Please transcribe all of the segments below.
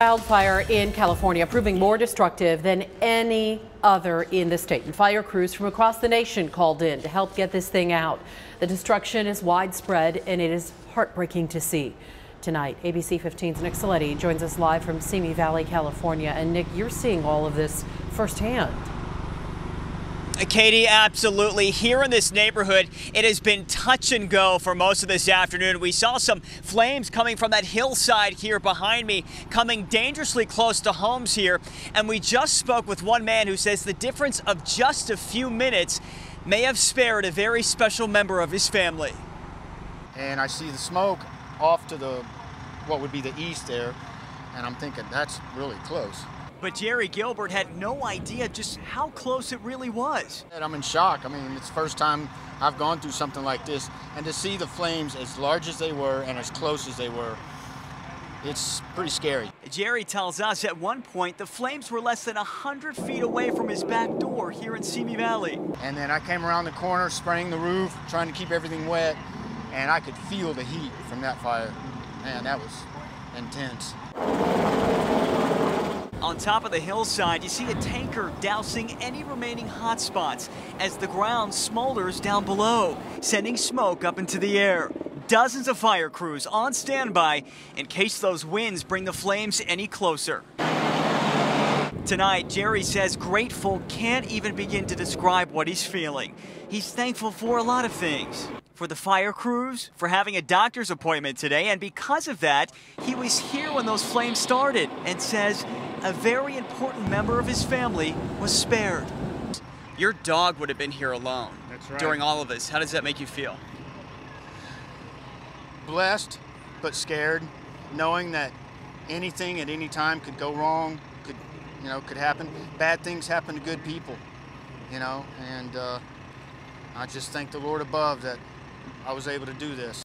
Wildfire in California proving more destructive than any other in the state. And fire crews from across the nation called in to help get this thing out. The destruction is widespread and it is heartbreaking to see. Tonight, ABC 15's Nick Saletti joins us live from Simi Valley, California. And Nick, you're seeing all of this firsthand. Katie, absolutely. Here in this neighborhood, it has been touch and go for most of this afternoon. We saw some flames coming from that hillside here behind me, coming dangerously close to homes here. And we just spoke with one man who says the difference of just a few minutes may have spared a very special member of his family. And I see the smoke off to the, what would be the east there, and I'm thinking that's really close. But Jerry Gilbert had no idea just how close it really was. I'm in shock. I mean, it's the first time I've gone through something like this, and to see the flames as large as they were and as close as they were, it's pretty scary. Jerry tells us at one point the flames were less than 100 feet away from his back door here in Simi Valley. And then I came around the corner, spraying the roof, trying to keep everything wet, and I could feel the heat from that fire. Man, that was intense. On top of the hillside, you see a tanker dousing any remaining hot spots as the ground smolders down below, sending smoke up into the air. Dozens of fire crews on standby in case those winds bring the flames any closer. Tonight, Jerry says grateful can't even begin to describe what he's feeling. He's thankful for a lot of things. For the fire crews, for having a doctor's appointment today, and because of that, he was here when those flames started and says a very important member of his family was spared. Your dog would have been here alone. That's right. During all of this. How does that make you feel? Blessed, but scared, knowing that anything at any time could go wrong, could happen. Bad things happen to good people, and I just thank the Lord above that I was able to do this.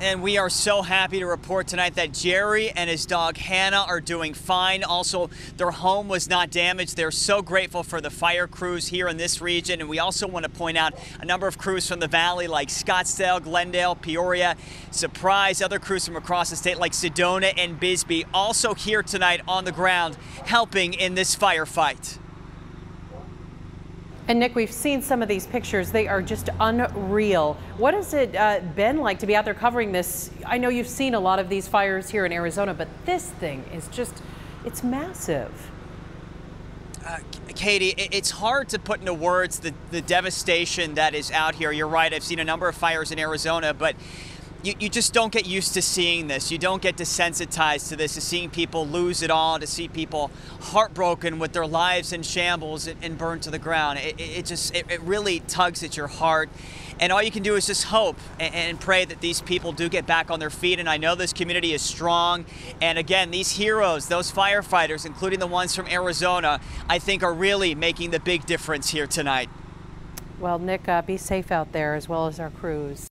And we are so happy to report tonight that Jerry and his dog Hannah are doing fine. Also, their home was not damaged. They're so grateful for the fire crews here in this region. And we also want to point out a number of crews from the valley like Scottsdale, Glendale, Peoria, Surprise, other crews from across the state like Sedona and Bisbee also here tonight on the ground helping in this firefight. And Nick, we've seen some of these pictures. They are just unreal. What has it been like to be out there covering this? I know you've seen a lot of these fires here in Arizona, but this thing is just, it's massive. Katie, it's hard to put into words the devastation that is out here. You're right, I've seen a number of fires in Arizona, but you just don't get used to seeing this. You don't get desensitized to this, to seeing people lose it all, to see people heartbroken with their lives in shambles and burned to the ground. It really tugs at your heart. And all you can do is just hope and pray that these people do get back on their feet. And I know this community is strong. And again, these heroes, those firefighters, including the ones from Arizona, I think are really making the big difference here tonight. Well, Nick, be safe out there as well as our crews.